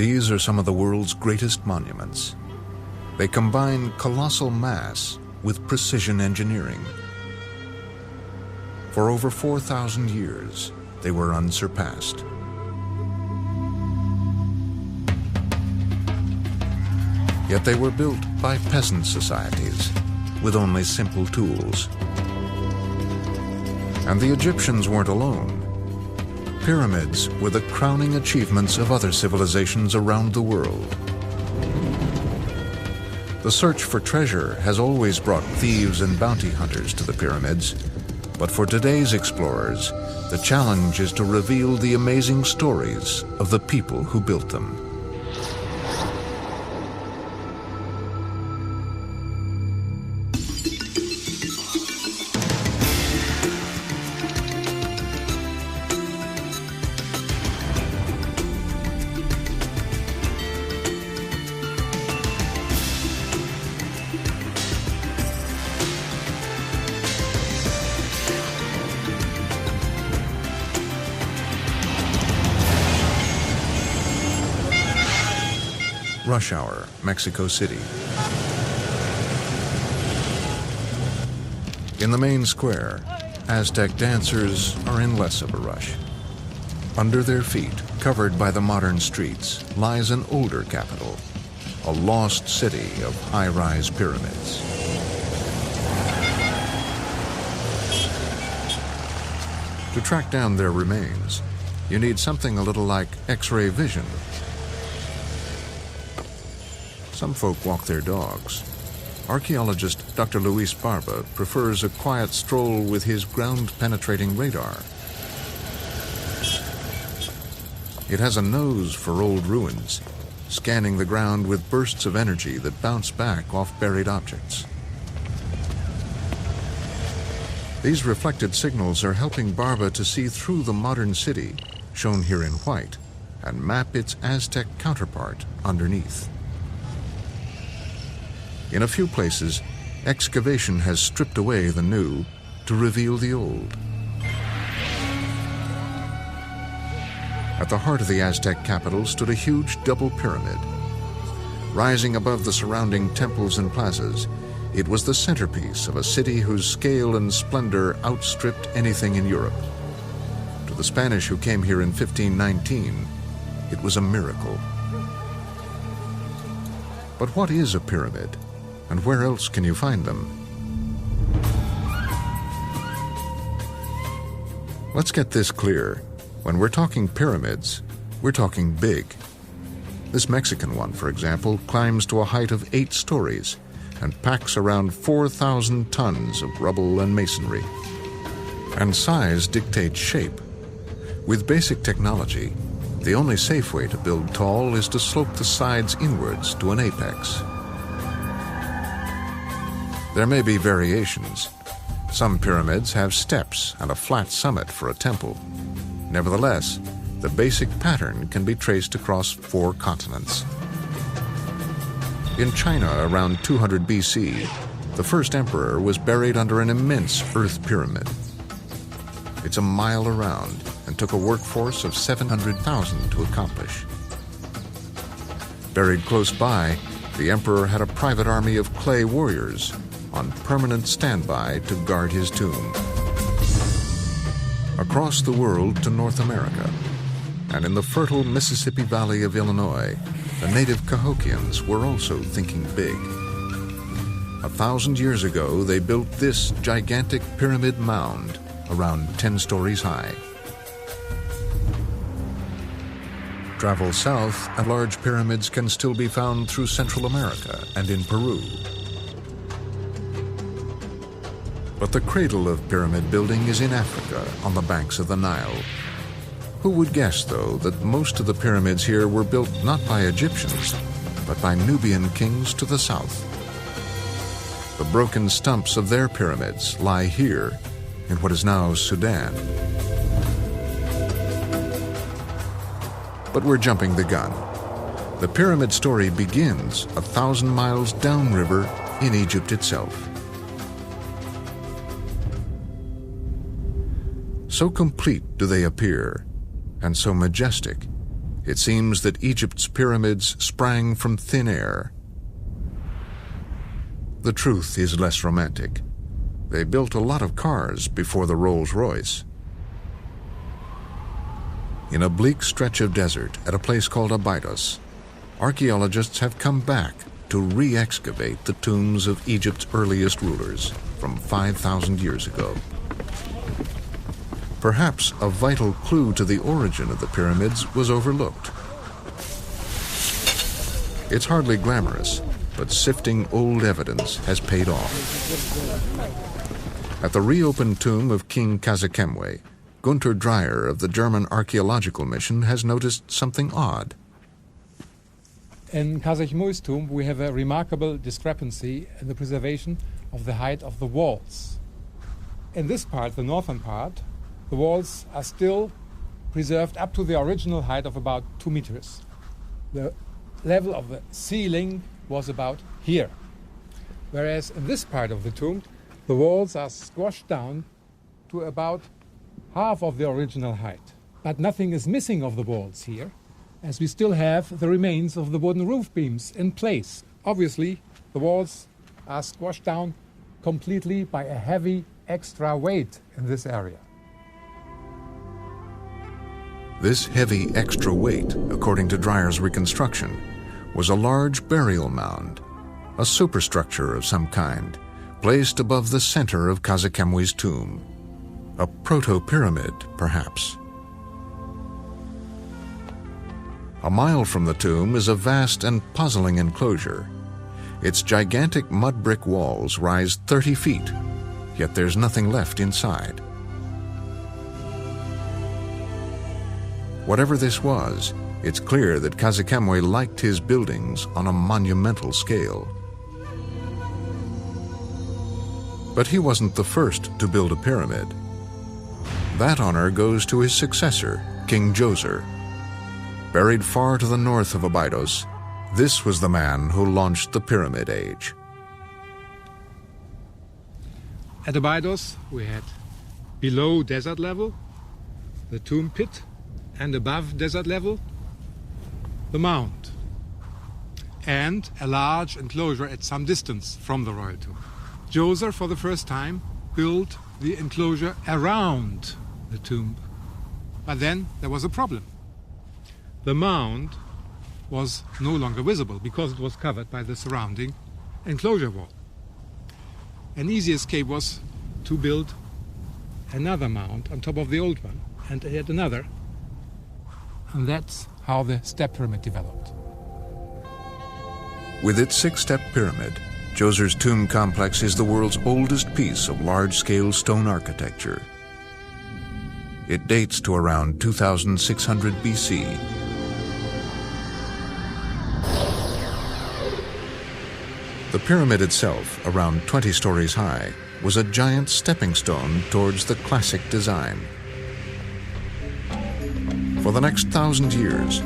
These are some of the world's greatest monuments. They combine colossal mass with precision engineering. For over 4,000 years, they were unsurpassed. Yet they were built by peasant societies with only simple tools. And the Egyptians weren't alone. Pyramids were the crowning achievements of other civilizations around the world. The search for treasure has always brought thieves and bounty hunters to the pyramids, but for today's explorers, the challenge is to reveal the amazing stories of the people who built them. Rush hour, Mexico City. In the main square, Aztec dancers are in less of a rush. Under their feet, covered by the modern streets, lies an older capital, a lost city of high-rise pyramids. To track down their remains, you need something a little like X-ray vision. Some folk walk their dogs. Archaeologist Dr. Luis Barba prefers a quiet stroll with his ground-penetrating radar. It has a nose for old ruins, scanning the ground with bursts of energy that bounce back off buried objects. These reflected signals are helping Barba to see through the modern city, shown here in white, and map its Aztec counterpart underneath. In a few places, excavation has stripped away the new to reveal the old. At the heart of the Aztec capital stood a huge double pyramid. Rising above the surrounding temples and plazas, it was the centerpiece of a city whose scale and splendor outstripped anything in Europe. To the Spanish who came here in 1519, it was a miracle. But what is a pyramid? And where else can you find them? Let's get this clear. When we're talking pyramids, we're talking big. This Mexican one, for example, climbs to a height of 8 stories and packs around 4,000 tons of rubble and masonry. And size dictates shape. With basic technology, the only safe way to build tall is to slope the sides inwards to an apex. There may be variations. Some pyramids have steps and a flat summit for a temple. Nevertheless, the basic pattern can be traced across 4 continents. In China, around 200 BC, the first emperor was buried under an immense earth pyramid. It's a mile around and took a workforce of 700,000 to accomplish. Buried close by, the emperor had a private army of clay warriors on permanent standby to guard his tomb. Across the world to North America, and in the fertile Mississippi Valley of Illinois, the native Cahokians were also thinking big. 1,000 years ago, they built this gigantic pyramid mound around 10 stories high. Travel south, and large pyramids can still be found through Central America and in Peru. But the cradle of pyramid building is in Africa, on the banks of the Nile. Who would guess, though, that most of the pyramids here were built not by Egyptians, but by Nubian kings to the south? The broken stumps of their pyramids lie here, in what is now Sudan. But we're jumping the gun. The pyramid story begins 1,000 miles downriver in Egypt itself. So complete do they appear, and so majestic, It seems that Egypt's pyramids sprang from thin air. The truth is less romantic. They built a lot of cars before the Rolls-Royce. In a bleak stretch of desert at a place called Abydos, archaeologists have come back to re-excavate the tombs of Egypt's earliest rulers from 5,000 years ago. Perhaps a vital clue to the origin of the pyramids was overlooked. It's hardly glamorous, but sifting old evidence has paid off. At the reopened tomb of King Khazekemwe, Gunter Dreyer of the German Archaeological Mission has noticed something odd. In Khazekemwe's tomb, we have a remarkable discrepancy in the preservation of the height of the walls. In this part, the northern part, the walls are still preserved up to the original height of about 2 meters. The level of the ceiling was about here. Whereas in this part of the tomb, the walls are squashed down to about half of the original height. But nothing is missing of the walls here, as we still have the remains of the wooden roof beams in place. Obviously, the walls are squashed down completely by a heavy extra weight in this area. This heavy extra weight, according to Dreyer's reconstruction, was a large burial mound, a superstructure of some kind, placed above the center of Khazekemwe's tomb. A proto-pyramid, perhaps. A mile from the tomb is a vast and puzzling enclosure. Its gigantic mud brick walls rise 30 feet, yet there's nothing left inside. Whatever this was, it's clear that Khazekemwe liked his buildings on a monumental scale. But he wasn't the first to build a pyramid. That honor goes to his successor, King Djoser. Buried far to the north of Abydos, this was the man who launched the Pyramid Age. At Abydos, we had below desert level the tomb pit, and above desert level, the mound, and a large enclosure at some distance from the royal tomb. Djoser, for the first time, built the enclosure around the tomb. But then there was a problem. The mound was no longer visible because it was covered by the surrounding enclosure wall. An easy escape was to build another mound on top of the old one, and yet another. And that's how the step pyramid developed. With its 6-step pyramid, Djoser's tomb complex is the world's oldest piece of large-scale stone architecture. It dates to around 2600 BC. The pyramid itself, around 20 stories high, was a giant stepping stone towards the classic design. For the next 1,000 years,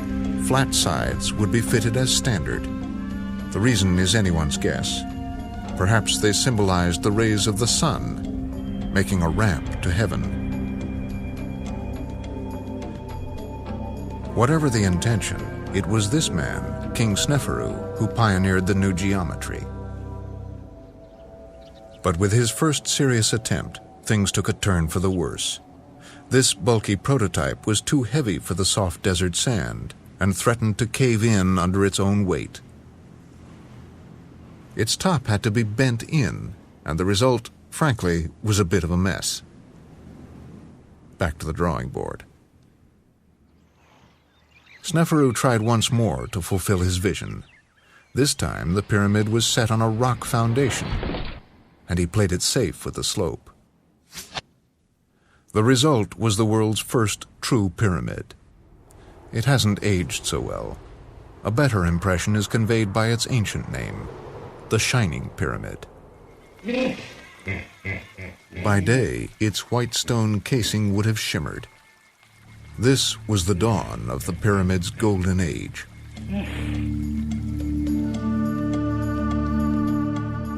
flat sides would be fitted as standard. The reason is anyone's guess. Perhaps they symbolized the rays of the sun, making a ramp to heaven. Whatever the intention, it was this man, King Sneferu, who pioneered the new geometry. But with his first serious attempt, things took a turn for the worse. This bulky prototype was too heavy for the soft desert sand and threatened to cave in under its own weight. Its top had to be bent in, and the result, frankly, was a bit of a mess. Back to the drawing board. Sneferu tried once more to fulfill his vision. This time, the pyramid was set on a rock foundation, and he played it safe with the slope. The result was the world's first true pyramid. It hasn't aged so well. A better impression is conveyed by its ancient name, the Shining Pyramid. By day, its white stone casing would have shimmered. This was the dawn of the pyramid's golden age.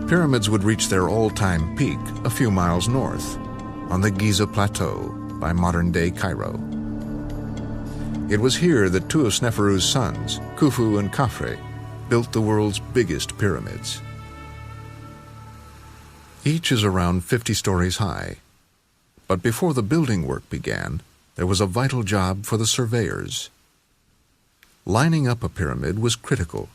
Pyramids would reach their all-time peak a few miles north, on the Giza Plateau by modern-day Cairo. It was here that two of Sneferu's sons, Khufu and Khafre, built the world's biggest pyramids. Each is around 50 stories high. But before the building work began, there was a vital job for the surveyors. Lining up a pyramid was critical.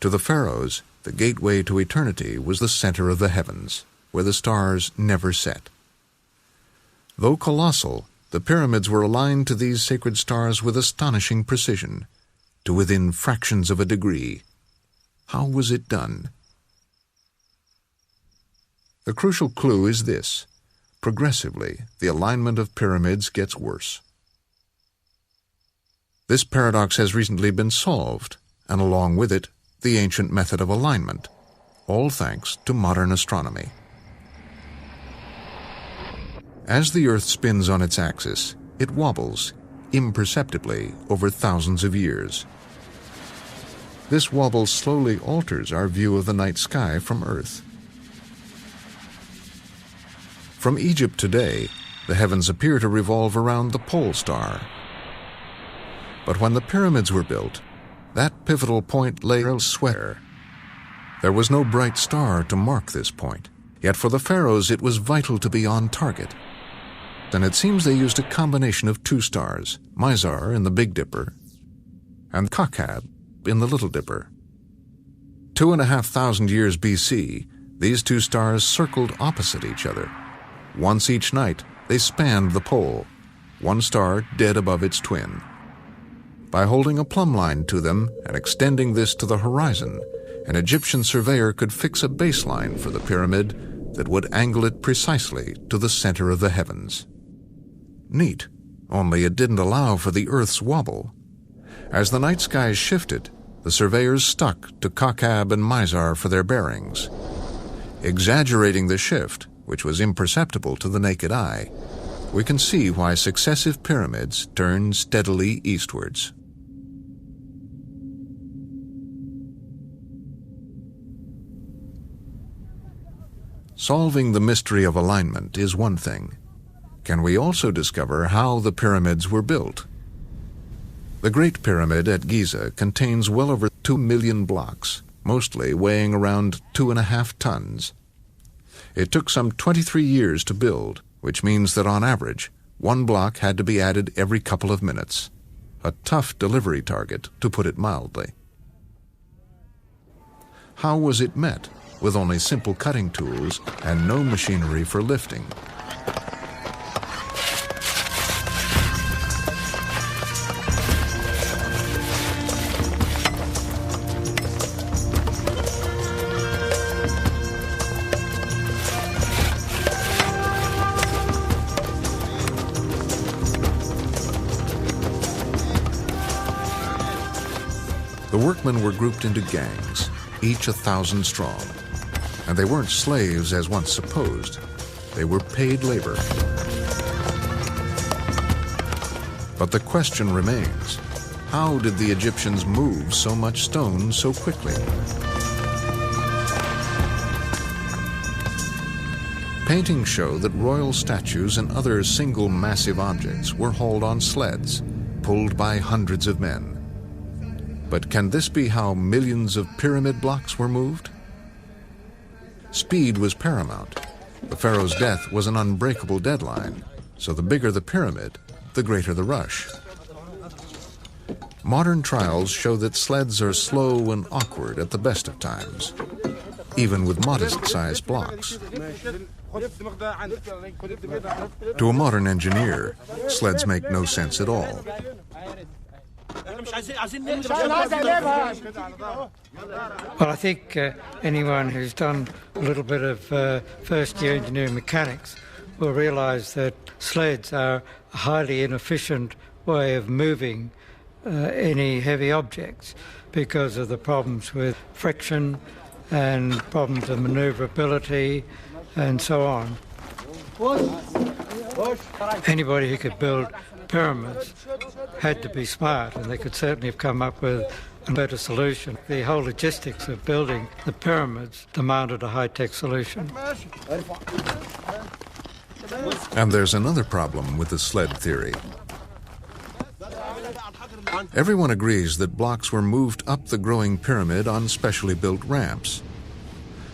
To the pharaohs, the gateway to eternity was the center of the heavens, where the stars never set. Though colossal, the pyramids were aligned to these sacred stars with astonishing precision, to within fractions of a degree. How was it done? The crucial clue is this: progressively, the alignment of pyramids gets worse. This paradox has recently been solved, and along with it, the ancient method of alignment, all thanks to modern astronomy. As the Earth spins on its axis, it wobbles, imperceptibly, over thousands of years. This wobble slowly alters our view of the night sky from Earth. From Egypt today, the heavens appear to revolve around the pole star. But when the pyramids were built, that pivotal point lay elsewhere. There was no bright star to mark this point, yet for the pharaohs it was vital to be on target. And it seems they used a combination of two stars, Mizar in the Big Dipper and Kakab in the Little Dipper. 2,500 years BC, these two stars circled opposite each other. Once each night, they spanned the pole, one star dead above its twin. By holding a plumb line to them and extending this to the horizon, an Egyptian surveyor could fix a baseline for the pyramid that would angle it precisely to the center of the heavens. Neat, only it didn't allow for the Earth's wobble. As the night skies shifted, the surveyors stuck to Kakab and Mizar for their bearings. Exaggerating the shift, which was imperceptible to the naked eye, we can see why successive pyramids turned steadily eastwards. Solving the mystery of alignment is one thing. Can we also discover how the pyramids were built? The Great Pyramid at Giza contains well over 2 million blocks, mostly weighing around 2.5 tons. It took some 23 years to build, which means that on average, one block had to be added every couple of minutes. A tough delivery target, to put it mildly. How was it met, with only simple cutting tools and no machinery for lifting? The workmen were grouped into gangs, each 1,000 strong. And they weren't slaves as once supposed. They were paid labor. But the question remains, how did the Egyptians move so much stone so quickly? Paintings show that royal statues and other single massive objects were hauled on sleds, pulled by hundreds of men. But can this be how millions of pyramid blocks were moved? Speed was paramount. The pharaoh's death was an unbreakable deadline, so the bigger the pyramid, the greater the rush. Modern trials show that sleds are slow and awkward at the best of times, even with modest-sized blocks. To a modern engineer, sleds make no sense at all. Well, I think anyone who's done a little bit of first-year engineering mechanics will realise that sleds are a highly inefficient way of moving any heavy objects because of the problems with friction and problems of manoeuvrability and so on. Anybody who could build pyramids had to be smart, and they could certainly have come up with a better solution. The whole logistics of building the pyramids demanded a high-tech solution. And there's another problem with the sled theory. Everyone agrees that blocks were moved up the growing pyramid on specially built ramps.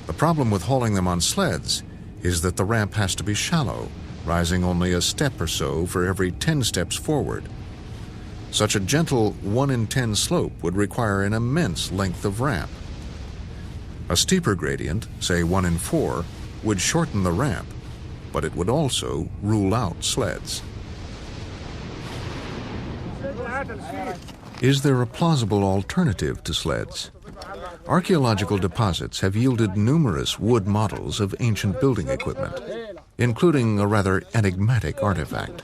The problem with hauling them on sleds is that the ramp has to be shallow, rising only a step or so for every 10 steps forward. Such a gentle 1 in 10 slope would require an immense length of ramp. A steeper gradient, say 1 in 4, would shorten the ramp, but it would also rule out sleds. Is there a plausible alternative to sleds? Archaeological deposits have yielded numerous wood models of ancient building equipment, including a rather enigmatic artifact.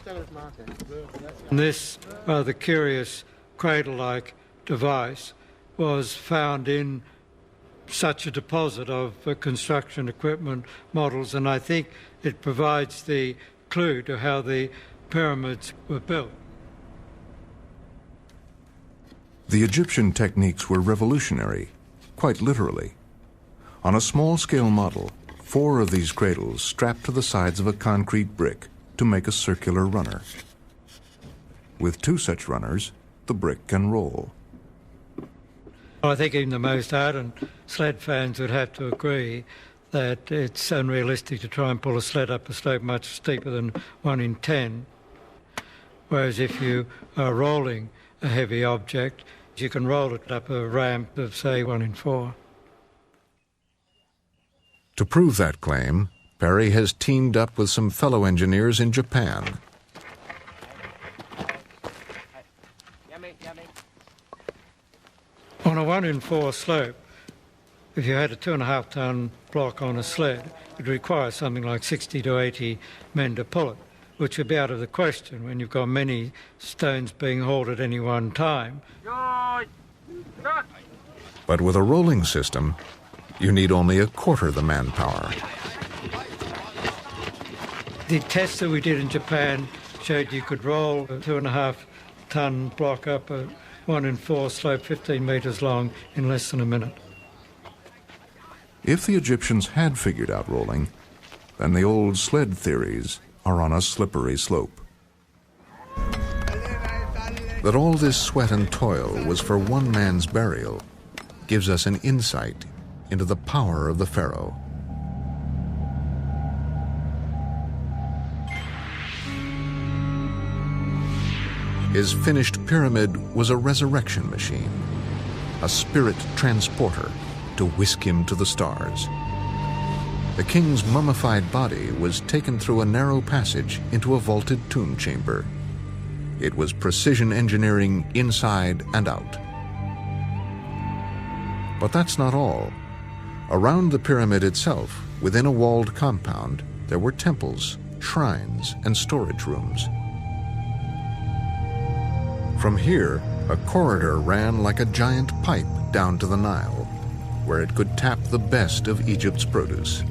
This rather curious cradle-like device was found in such a deposit of construction equipment models, and I think it provides the clue to how the pyramids were built. The Egyptian techniques were revolutionary, quite literally. On a small-scale model, 4 of these cradles strapped to the sides of a concrete brick to make a circular runner. With 2 such runners, the brick can roll. I think even the most ardent sled fans would have to agree that it's unrealistic to try and pull a sled up a slope much steeper than 1 in 10. Whereas if you are rolling a heavy object, you can roll it up a ramp of, say, 1 in 4. To prove that claim, Perry has teamed up with some fellow engineers in Japan. On a 1 in 4 slope, if you had a 2.5-ton block on a sled, it would require something like 60 to 80 men to pull it, which would be out of the question when you've got many stones being hauled at any one time. But with a rolling system, you need only a quarter the manpower. The tests that we did in Japan showed you could roll a 2.5-ton block up a 1 in 4 slope 15 metres long in less than a minute. If the Egyptians had figured out rolling, then the old sled theories are on a slippery slope. That all this sweat and toil was for one man's burial gives us an insight into the power of the pharaoh. His finished pyramid was a resurrection machine, a spirit transporter to whisk him to the stars. The king's mummified body was taken through a narrow passage into a vaulted tomb chamber. It was precision engineering inside and out. But that's not all. Around the pyramid itself, within a walled compound, there were temples, shrines, and storage rooms. From here, a corridor ran like a giant pipe down to the Nile, where it could tap the best of Egypt's produce.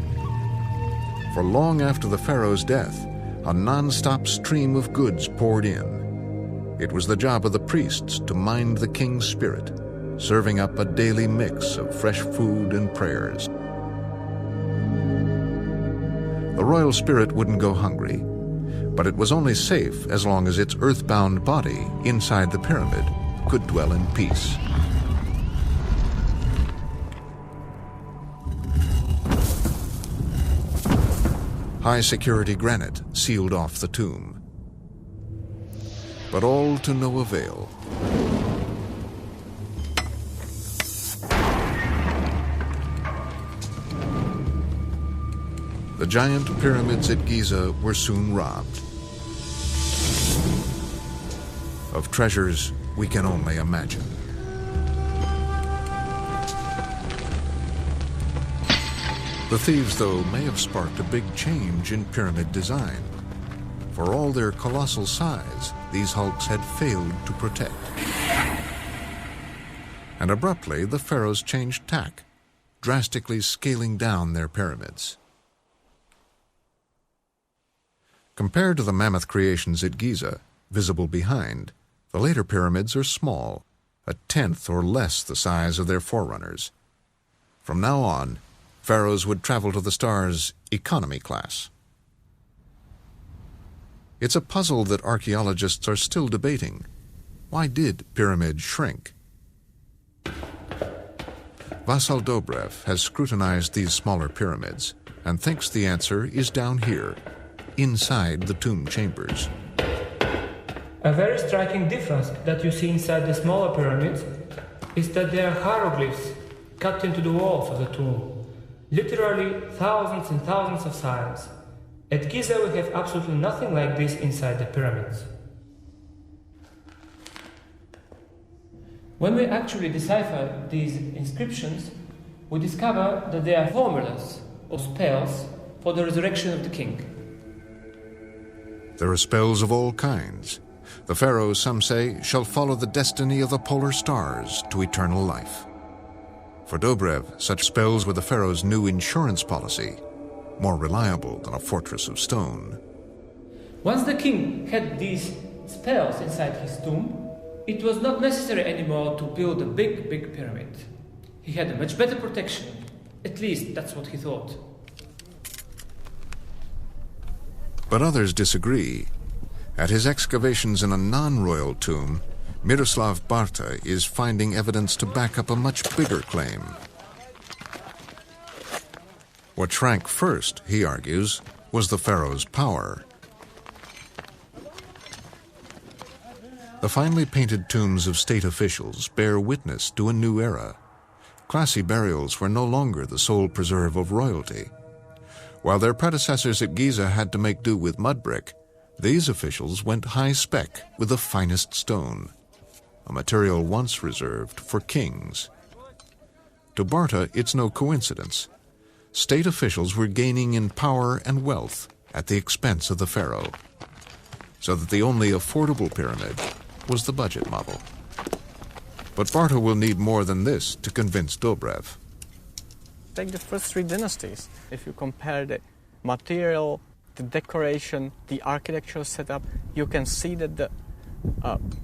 For long after the pharaoh's death, a non-stop stream of goods poured in. It was the job of the priests to mind the king's spirit, serving up a daily mix of fresh food and prayers. The royal spirit wouldn't go hungry, but it was only safe as long as its earthbound body inside the pyramid could dwell in peace. High-security granite sealed off the tomb. But all to no avail. The giant pyramids at Giza were soon robbed of treasures we can only imagine. The thieves, though, may have sparked a big change in pyramid design. For all their colossal size, these hulks had failed to protect. And abruptly, the pharaohs changed tack, drastically scaling down their pyramids. Compared to the mammoth creations at Giza, visible behind, the later pyramids are small, a tenth or less the size of their forerunners. From now on, pharaohs would travel to the stars economy class. It's a puzzle that archaeologists are still debating. Why did pyramids shrink? Vasyl Dobrev has scrutinized these smaller pyramids and thinks the answer is down here, inside the tomb chambers. A very striking difference that you see inside the smaller pyramids is that there are hieroglyphs cut into the walls of the tomb. Literally thousands and thousands of signs. At Giza we have absolutely nothing like this inside the pyramids. When we actually decipher these inscriptions, we discover that they are formulas or spells for the resurrection of the king. There are spells of all kinds. The pharaoh, some say, shall follow the destiny of the polar stars to eternal life. For Dobrev, such spells were the pharaoh's new insurance policy, more reliable than a fortress of stone. Once the king had these spells inside his tomb, it was not necessary anymore to build a big pyramid. He had a much better protection. At least that's what he thought. But others disagree. At his excavations in a non-royal tomb, Miroslav Barta is finding evidence to back up a much bigger claim. What shrank first, he argues, was the pharaoh's power. The finely painted tombs of state officials bear witness to a new era. Classy burials were no longer the sole preserve of royalty. While their predecessors at Giza had to make do with mud brick, these officials went high-spec with the finest stone, a material once reserved for kings. To Barta, it's no coincidence. State officials were gaining in power and wealth at the expense of the pharaoh, so that the only affordable pyramid was the budget model. But Barta will need more than this to convince Dobrev. Take the first three dynasties. If you compare the material, the decoration, the architectural setup, you can see that the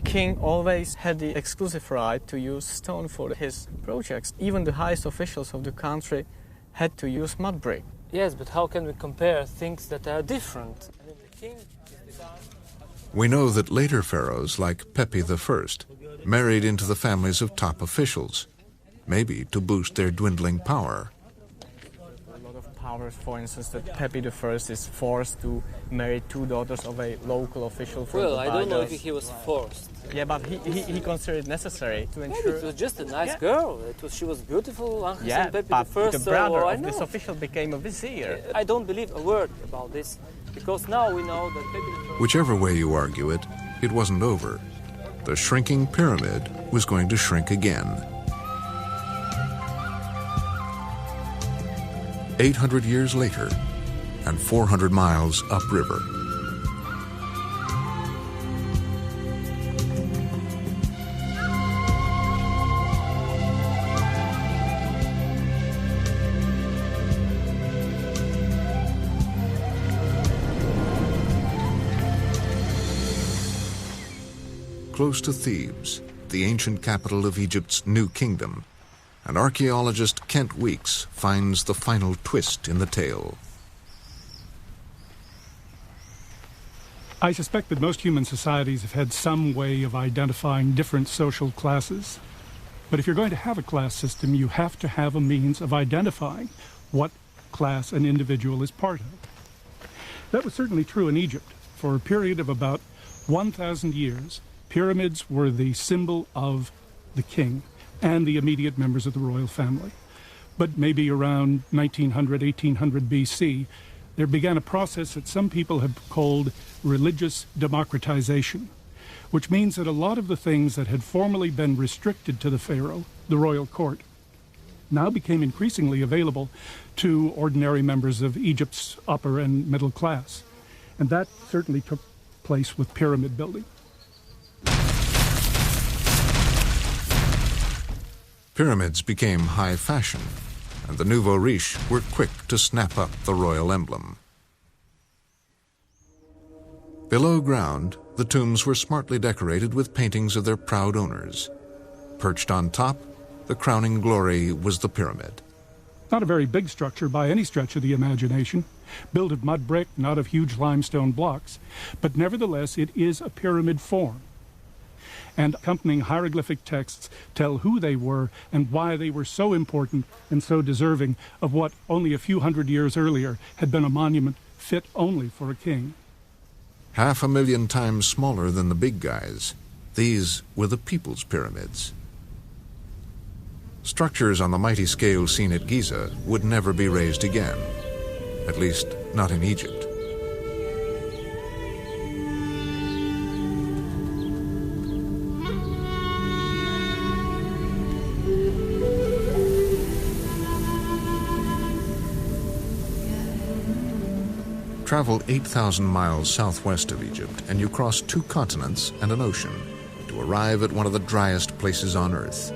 king always had the exclusive right to use stone for his projects. Even the highest officials of the country had to use mud brick. Yes, but how can we compare things that are different? I mean, the king is designed... We know that later pharaohs, like Pepi I, married into the families of top officials, maybe to boost their dwindling power. A lot of powers, for instance, that Pepi I is forced to marry two daughters of a local official from Well, the I don't know if Abydos. he was forced. Yeah, but he considered it necessary to Maybe ensure... it was just a nice girl. She was beautiful. Yeah, Pepi but I, the brother I of this know. official became a vizier. I don't believe a word about this, because now we know that Pepi I... Whichever way you argue it, it wasn't over. The shrinking pyramid was going to shrink again. 800 years later, and 400 miles upriver. Close to Thebes, the ancient capital of Egypt's new kingdom, and archaeologist Kent Weeks finds the final twist in the tale. I suspect that most human societies have had some way of identifying different social classes. But if you're going to have a class system, you have to have a means of identifying what class an individual is part of. That was certainly true in Egypt. For a period of about 1,000 years, pyramids were the symbol of the king and the immediate members of the royal family. But maybe around 1900, 1800 BC, there began a process that some people have called religious democratization, which means that a lot of the things that had formerly been restricted to the pharaoh, the royal court, now became increasingly available to ordinary members of Egypt's upper and middle class. And that certainly took place with pyramid building. Pyramids became high fashion, and the nouveau riche were quick to snap up the royal emblem. Below ground, the tombs were smartly decorated with paintings of their proud owners. Perched on top, the crowning glory was the pyramid. Not a very big structure by any stretch of the imagination, built of mud brick, not of huge limestone blocks, but nevertheless it is a pyramid form. and accompanying hieroglyphic texts tell who they were and why they were so important and so deserving of what only a few hundred years earlier had been a monument fit only for a king. 500,000 times smaller than the big guys, these were the people's pyramids. Structures on the mighty scale seen at Giza would never be raised again, at least not in Egypt. Travel 8,000 miles southwest of Egypt, and you cross 2 continents and an ocean to arrive at one of the driest places on Earth.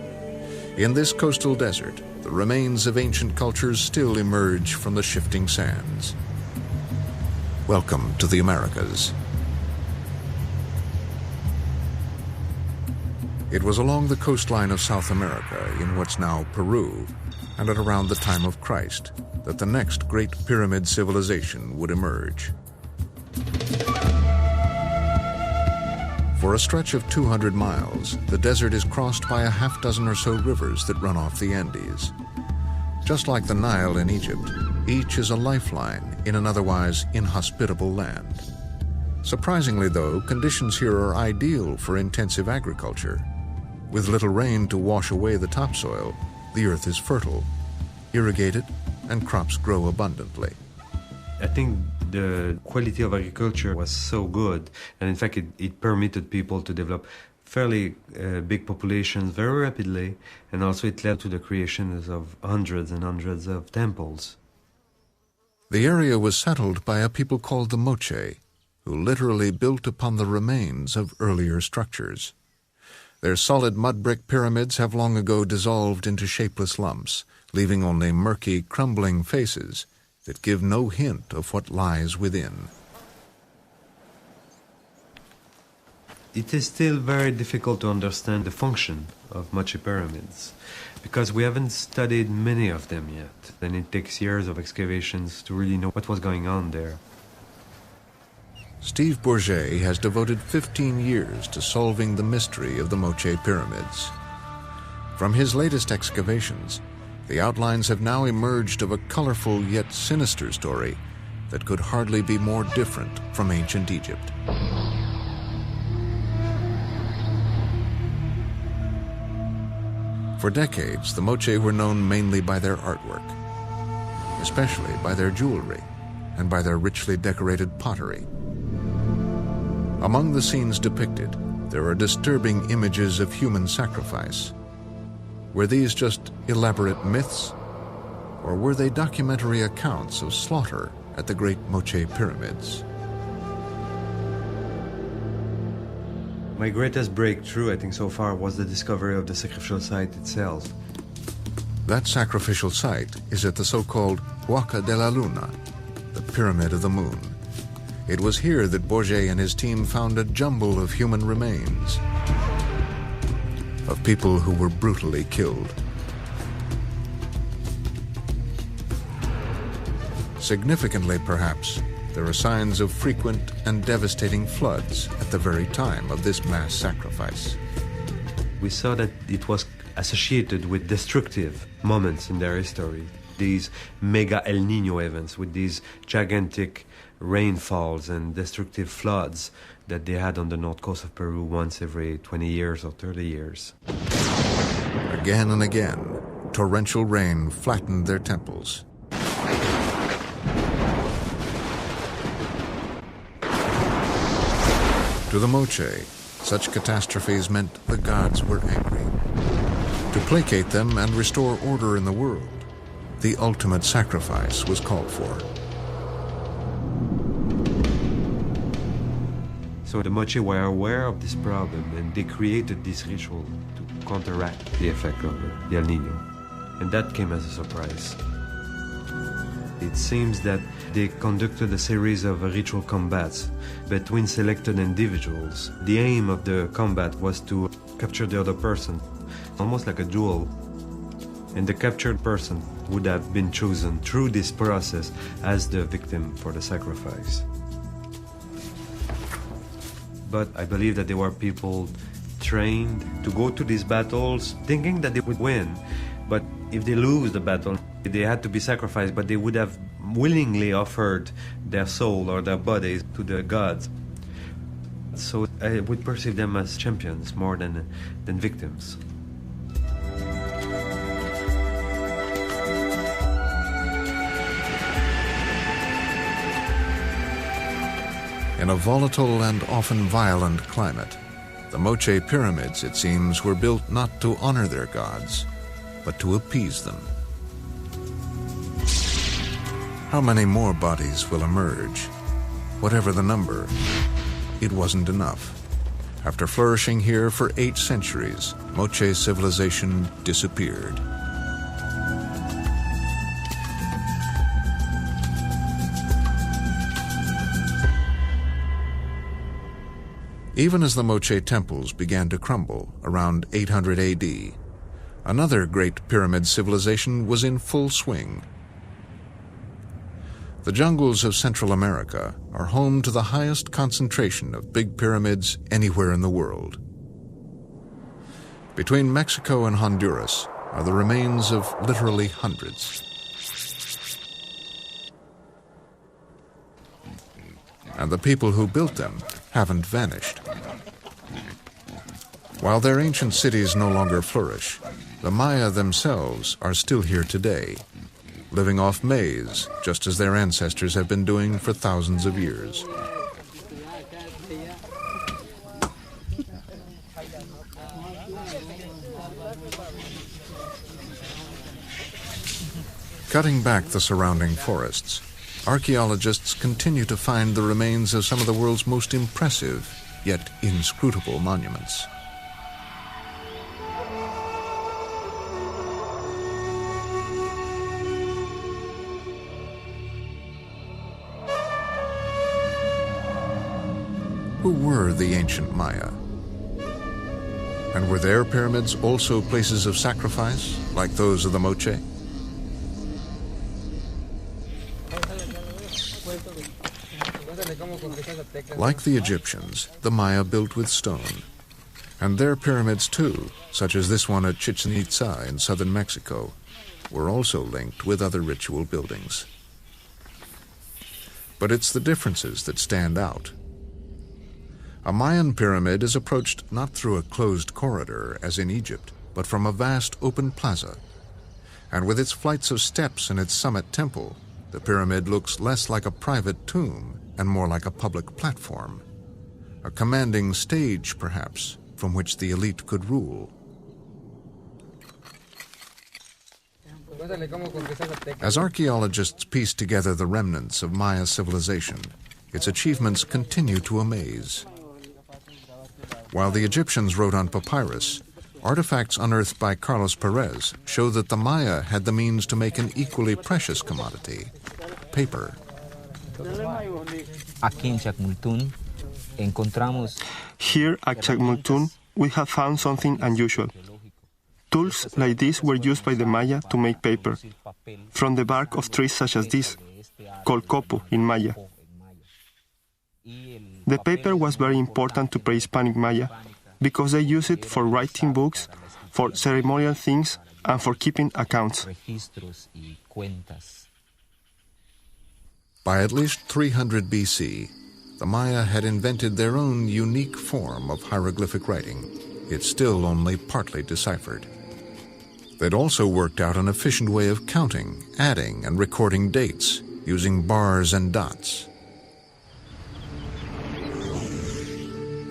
In this coastal desert, the remains of ancient cultures still emerge from the shifting sands. Welcome to the Americas. It was along the coastline of South America, in what's now Peru, and at around the time of Christ, that the next great pyramid civilization would emerge. For a stretch of 200 miles, the desert is crossed by a half dozen or so rivers that run off the Andes. Just like the Nile in Egypt, each is a lifeline in an otherwise inhospitable land. Surprisingly, though, conditions here are ideal for intensive agriculture. With little rain to wash away the topsoil, the earth is fertile, irrigated, and crops grow abundantly. I think the quality of agriculture was so good, and in fact it permitted people to develop fairly big populations very rapidly, and also it led to the creation of hundreds and hundreds of temples. The area was settled by a people called the Moche, who literally built upon the remains of earlier structures. Their solid mud brick pyramids have long ago dissolved into shapeless lumps, leaving only murky, crumbling faces that give no hint of what lies within. It is still very difficult to understand the function of Moche pyramids, because we haven't studied many of them yet, and it takes years of excavations to really know what was going on there. Steve Bourget has devoted 15 years to solving the mystery of the Moche pyramids. From his latest excavations, the outlines have now emerged of a colorful yet sinister story that could hardly be more different from ancient Egypt. For decades, the Moche were known mainly by their artwork, especially by their jewelry and by their richly decorated pottery. Among the scenes depicted, there are disturbing images of human sacrifice. Were these just elaborate myths, or were they documentary accounts of slaughter at the great Moche pyramids? My greatest breakthrough, I think, so far was the discovery of the sacrificial site itself. That sacrificial site is at the so-called Huaca de la Luna, the Pyramid of the Moon. It was here that Bourget and his team found a jumble of human remains, of people who were brutally killed. Significantly, perhaps, there are signs of frequent and devastating floods at the very time of this mass sacrifice. We saw that it was associated with destructive moments in their history. These mega El Nino events with these gigantic rainfalls and destructive floods that they had on the north coast of Peru once every 20 years or 30 years. Again and again, torrential rain flattened their temples. To the Moche, such catastrophes meant the gods were angry. To placate them and restore order in the world, the ultimate sacrifice was called for. So the Moche were aware of this problem, and they created this ritual to counteract the effect of the El Nino. And that came as a surprise. It seems that they conducted a series of ritual combats between selected individuals. The aim of the combat was to capture the other person, almost like a duel. And the captured person would have been chosen through this process as the victim for the sacrifice. But I believe that there were people trained to go to these battles thinking that they would win. But if they lose the battle, they had to be sacrificed, but they would have willingly offered their soul or their bodies to the gods. So I would perceive them as champions more than victims. In a volatile and often violent climate, the Moche pyramids, it seems, were built not to honor their gods, but to appease them. How many more bodies will emerge? Whatever the number, it wasn't enough. After flourishing here for 8 centuries, Moche civilization disappeared. Even as the Moche temples began to crumble around 800 AD, another great pyramid civilization was in full swing. The jungles of Central America are home to the highest concentration of big pyramids anywhere in the world. Between Mexico and Honduras are the remains of literally hundreds. And the people who built them haven't vanished. While their ancient cities no longer flourish, the Maya themselves are still here today, living off maize, just as their ancestors have been doing for thousands of years. Cutting back the surrounding forests, archaeologists continue to find the remains of some of the world's most impressive, yet inscrutable monuments. Who were the ancient Maya? And were their pyramids also places of sacrifice, like those of the Moche? Like the Egyptians, the Maya built with stone. And their pyramids too, such as this one at Chichen Itza in southern Mexico, were also linked with other ritual buildings. But it's the differences that stand out. A Mayan pyramid is approached not through a closed corridor, as in Egypt, but from a vast open plaza. And with its flights of steps and its summit temple, the pyramid looks less like a private tomb and more like a public platform, a commanding stage, perhaps, from which the elite could rule. As archaeologists piece together the remnants of Maya civilization, its achievements continue to amaze. While the Egyptians wrote on papyrus, artifacts unearthed by Carlos Perez show that the Maya had the means to make an equally precious commodity, paper. Here at Chacmultun, we have found something unusual. Tools like this were used by the Maya to make paper, from the bark of trees such as this, called copo in Maya. The paper was very important to pre-Hispanic Maya because they used it for writing books, for ceremonial things, and for keeping accounts. By at least 300 BC, the Maya had invented their own unique form of hieroglyphic writing. It's still only partly deciphered. They'd also worked out an efficient way of counting, adding, and recording dates using bars and dots.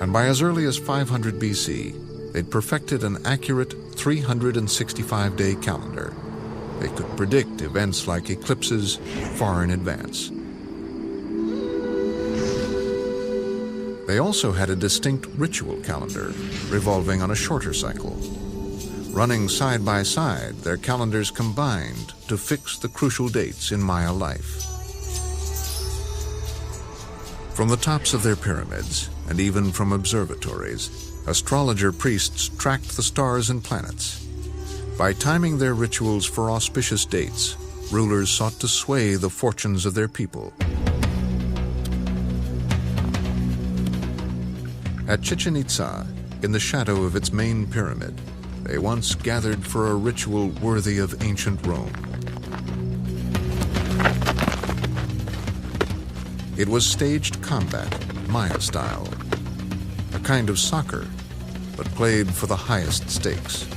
And by as early as 500 BC, they'd perfected an accurate 365-day calendar. They could predict events like eclipses far in advance. They also had a distinct ritual calendar, revolving on a shorter cycle. Running side by side, their calendars combined to fix the crucial dates in Maya life. From the tops of their pyramids, and even from observatories, astrologer priests tracked the stars and planets. By timing their rituals for auspicious dates, rulers sought to sway the fortunes of their people. At Chichen Itza, in the shadow of its main pyramid, they once gathered for a ritual worthy of ancient Rome. It was staged combat, Maya style, a kind of soccer, but played for the highest stakes.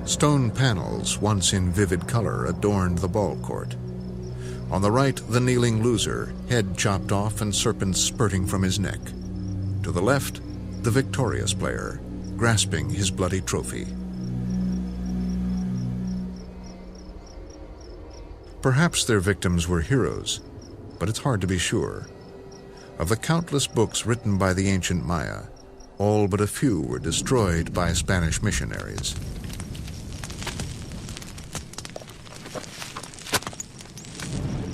Stone panels, once in vivid color, adorned the ball court. On the right, the kneeling loser, head chopped off and serpents spurting from his neck. To the left, the victorious player, grasping his bloody trophy. Perhaps their victims were heroes, but it's hard to be sure. Of the countless books written by the ancient Maya, all but a few were destroyed by Spanish missionaries.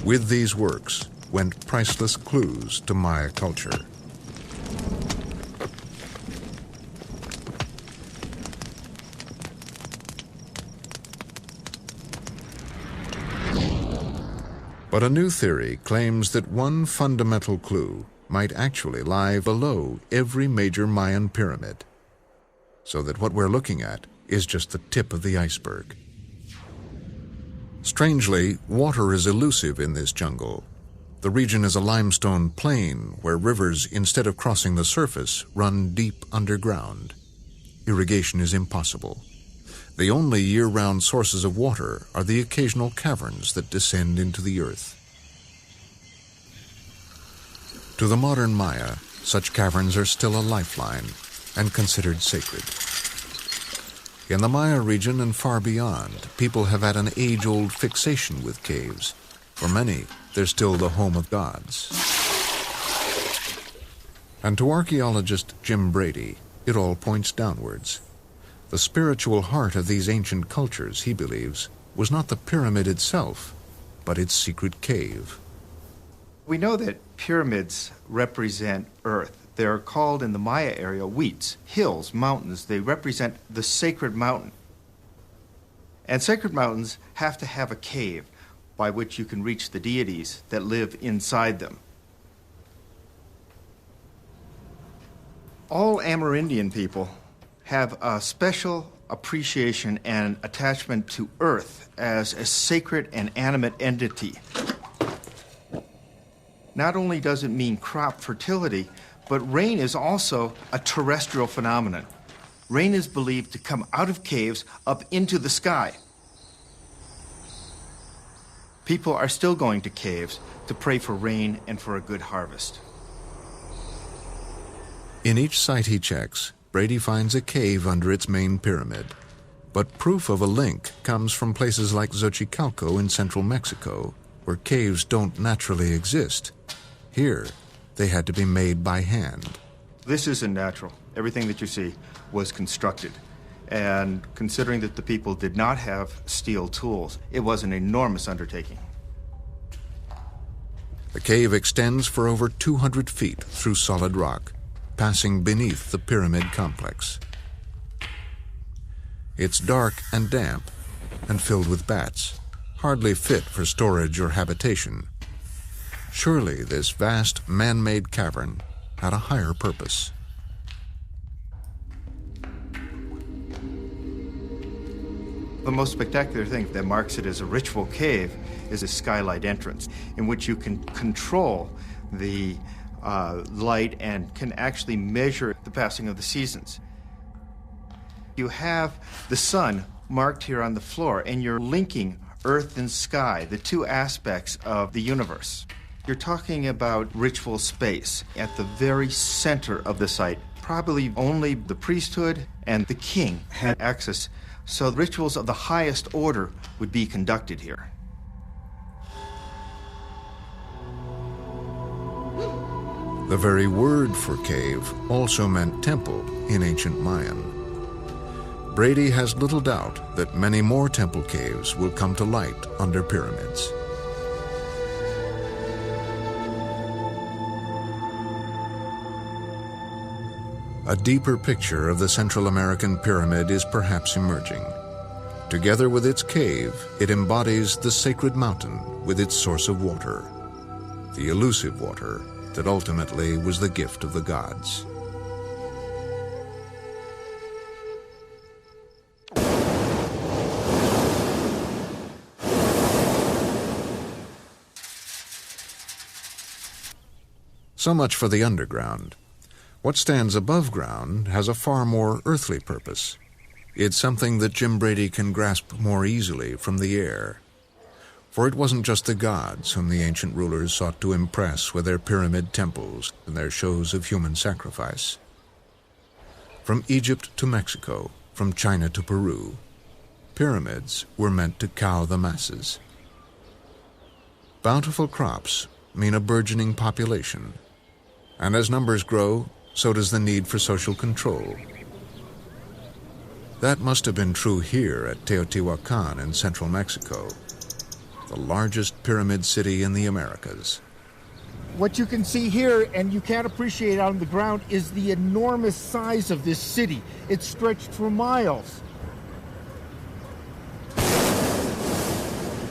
With these works went priceless clues to Maya culture. But a new theory claims that one fundamental clue might actually lie below every major Mayan pyramid, so that what we're looking at is just the tip of the iceberg. Strangely, water is elusive in this jungle. The region is a limestone plain where rivers, instead of crossing the surface, run deep underground. Irrigation is impossible. The only year-round sources of water are the occasional caverns that descend into the earth. To the modern Maya, such caverns are still a lifeline and considered sacred. In the Maya region and far beyond, people have had an age-old fixation with caves. For many, they're still the home of gods. And to archaeologist Jim Brady, it all points downwards. The spiritual heart of these ancient cultures, he believes, was not the pyramid itself, but its secret cave. We know that pyramids represent Earth. They're called in the Maya area weats, hills, mountains. They represent the sacred mountain. And sacred mountains have to have a cave by which you can reach the deities that live inside them. All Amerindian people have a special appreciation and attachment to Earth as a sacred and animate entity. Not only does it mean crop fertility, but rain is also a terrestrial phenomenon. Rain is believed to come out of caves up into the sky. People are still going to caves to pray for rain and for a good harvest. In each site he checks, Brady finds a cave under its main pyramid. But proof of a link comes from places like Xochicalco in central Mexico, where caves don't naturally exist. Here, they had to be made by hand. This isn't natural. Everything that you see was constructed. And considering that the people did not have steel tools, it was an enormous undertaking. The cave extends for over 200 feet through solid rock, passing beneath the pyramid complex. It's dark and damp and filled with bats, hardly fit for storage or habitation. Surely this vast man-made cavern had a higher purpose. The most spectacular thing that marks it as a ritual cave is a skylight entrance in which you can control the light and can actually measure the passing of the seasons. You have the sun marked here on the floor, and you're linking earth and sky, the two aspects of the universe. You're talking about ritual space at the very center of the site. Probably only the priesthood and the king had access, so rituals of the highest order would be conducted here. The very word for cave also meant temple in ancient Mayan. Brady has little doubt that many more temple caves will come to light under pyramids. A deeper picture of the Central American pyramid is perhaps emerging. Together with its cave, it embodies the sacred mountain with its source of water, the elusive water that ultimately was the gift of the gods. So much for the underground. What stands above ground has a far more earthly purpose. It's something that Jim Brady can grasp more easily from the air. For it wasn't just the gods whom the ancient rulers sought to impress with their pyramid temples and their shows of human sacrifice. From Egypt to Mexico, from China to Peru, pyramids were meant to cow the masses. Bountiful crops mean a burgeoning population, and as numbers grow, so does the need for social control. That must have been true here at Teotihuacan in central Mexico, the largest pyramid city in the Americas. What you can see here, and you can't appreciate out on the ground, is the enormous size of this city. It's stretched for miles.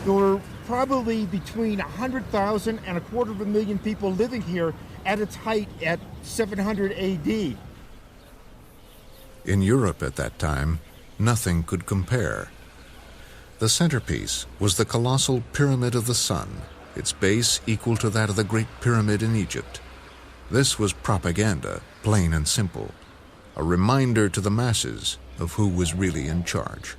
There were probably between 100,000 and 250,000 people living here at its height at 700 AD. In Europe at that time, nothing could compare. The centerpiece was the colossal Pyramid of the Sun, its base equal to that of the Great Pyramid in Egypt. This was propaganda, plain and simple, a reminder to the masses of who was really in charge.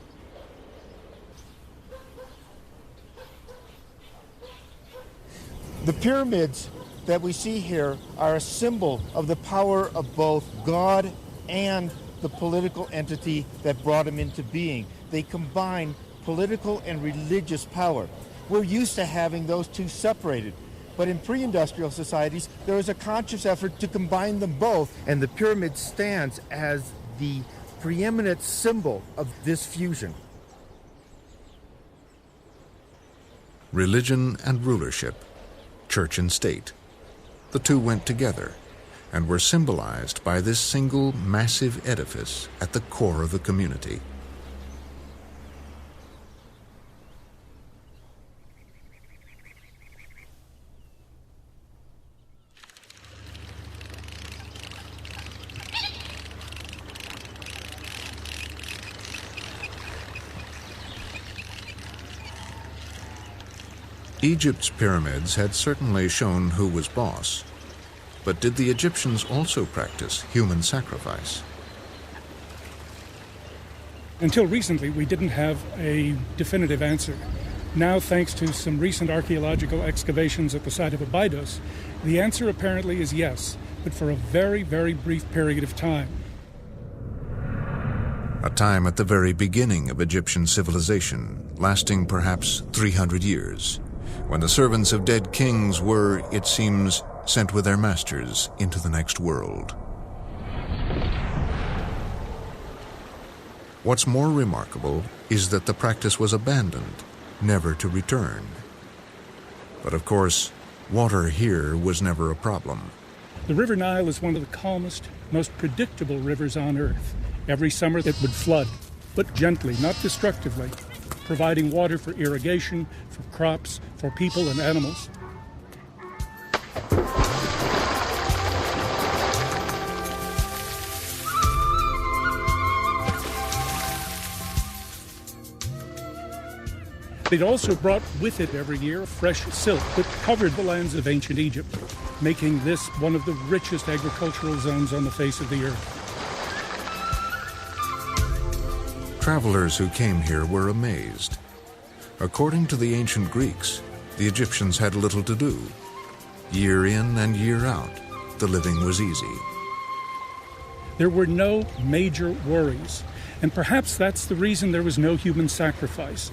The pyramids that we see here are a symbol of the power of both God and the political entity that brought them into being. They combine political and religious power. We're used to having those two separated, but in pre-industrial societies, there was a conscious effort to combine them both, and the pyramid stands as the preeminent symbol of this fusion. Religion and rulership, church and state. The two went together and were symbolized by this single massive edifice at the core of the community. Egypt's pyramids had certainly shown who was boss, but did the Egyptians also practice human sacrifice? Until recently, we didn't have a definitive answer. Now, thanks to some recent archaeological excavations at the site of Abydos, the answer apparently is yes, but for a very, very brief period of time. A time at the very beginning of Egyptian civilization, lasting perhaps 300 years, when the servants of dead kings were, it seems, sent with their masters into the next world. What's more remarkable is that the practice was abandoned, never to return. But of course, water here was never a problem. The River Nile is one of the calmest, most predictable rivers on Earth. Every summer it would flood, but gently, not destructively, providing water for irrigation, for crops, for people and animals. It also brought with it every year fresh silk that covered the lands of ancient Egypt, making this one of the richest agricultural zones on the face of the earth. Travelers who came here were amazed. According to the ancient Greeks, the Egyptians had little to do. Year in and year out, the living was easy. There were no major worries, and perhaps that's the reason there was no human sacrifice.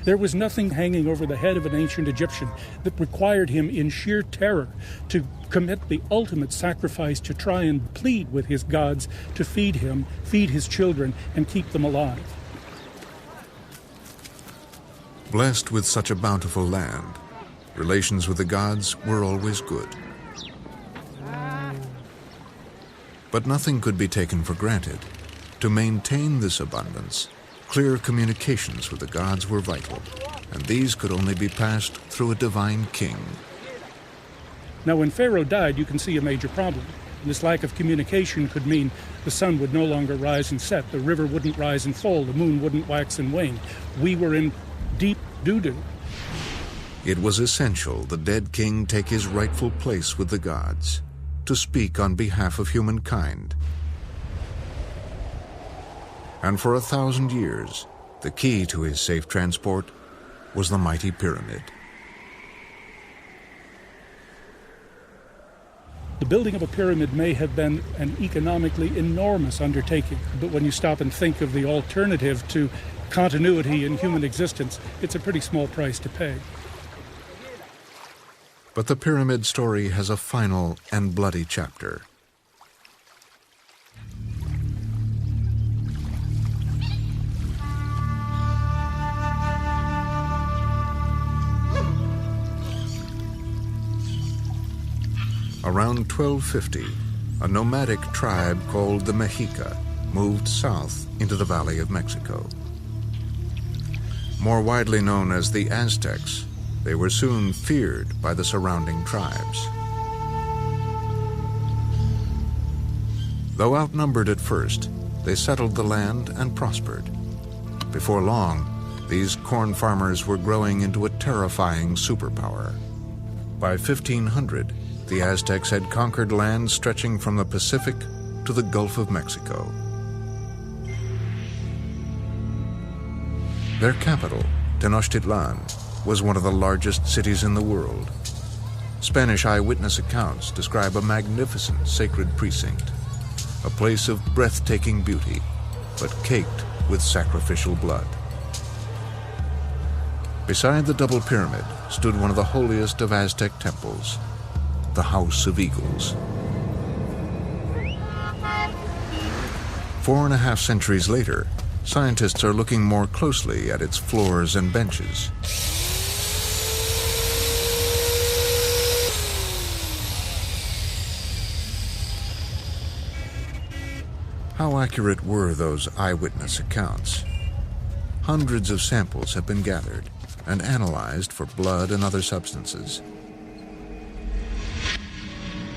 There was nothing hanging over the head of an ancient Egyptian that required him in sheer terror to commit the ultimate sacrifice to try and plead with his gods to feed him, feed his children, and keep them alive. Blessed with such a bountiful land, relations with the gods were always good. But nothing could be taken for granted. To maintain this abundance, clear communications with the gods were vital, and these could only be passed through a divine king. Now, when Pharaoh died, you can see a major problem. This lack of communication could mean the sun would no longer rise and set, the river wouldn't rise and fall, the moon wouldn't wax and wane. We were in deep doo-doo. It was essential the dead king take his rightful place with the gods, to speak on behalf of humankind. And for 1,000 years, the key to his safe transport was the mighty pyramid. The building of a pyramid may have been an economically enormous undertaking, but when you stop and think of the alternative to continuity in human existence, it's a pretty small price to pay. But the pyramid story has a final and bloody chapter. Around 1250, a nomadic tribe called the Mexica moved south into the Valley of Mexico. More widely known as the Aztecs, they were soon feared by the surrounding tribes. Though outnumbered at first, they settled the land and prospered. Before long, these corn farmers were growing into a terrifying superpower. By 1500, the Aztecs had conquered lands stretching from the Pacific to the Gulf of Mexico. Their capital, Tenochtitlan, was one of the largest cities in the world. Spanish eyewitness accounts describe a magnificent sacred precinct, a place of breathtaking beauty, but caked with sacrificial blood. Beside the double pyramid stood one of the holiest of Aztec temples, the House of Eagles. 4.5 centuries later, scientists are looking more closely at its floors and benches. How accurate were those eyewitness accounts? Hundreds of samples have been gathered and analyzed for blood and other substances.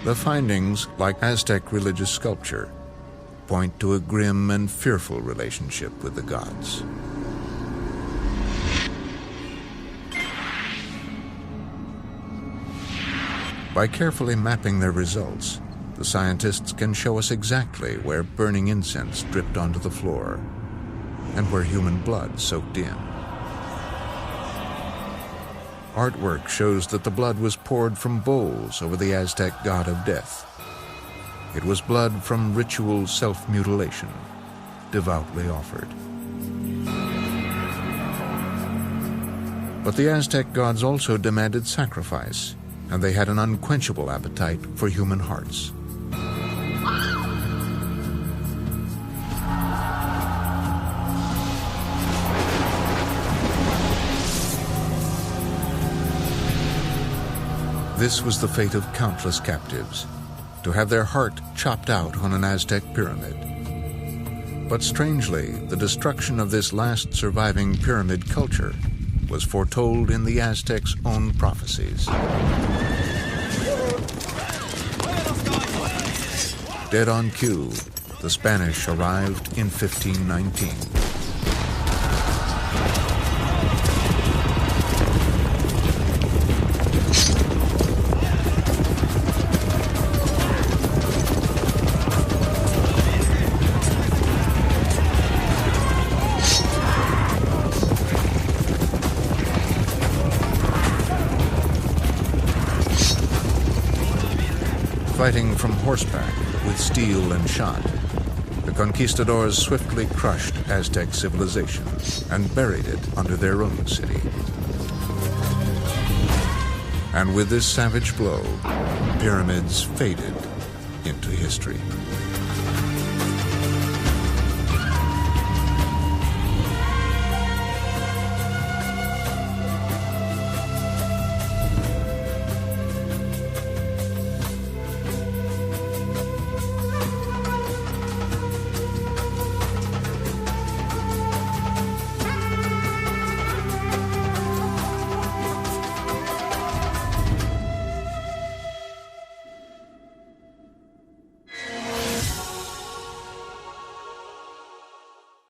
The findings, like Aztec religious sculpture, point to a grim and fearful relationship with the gods. By carefully mapping their results, the scientists can show us exactly where burning incense dripped onto the floor and where human blood soaked in. Artwork shows that the blood was poured from bowls over the Aztec god of death. It was blood from ritual self-mutilation, devoutly offered. But the Aztec gods also demanded sacrifice, and they had an unquenchable appetite for human hearts. This was the fate of countless captives, to have their heart chopped out on an Aztec pyramid. But strangely, the destruction of this last surviving pyramid culture was foretold in the Aztecs' own prophecies. Dead on cue, the Spanish arrived in 1519. Fighting from horseback with steel and shot, the conquistadors swiftly crushed Aztec civilization and buried it under their own city. And with this savage blow, pyramids faded into history.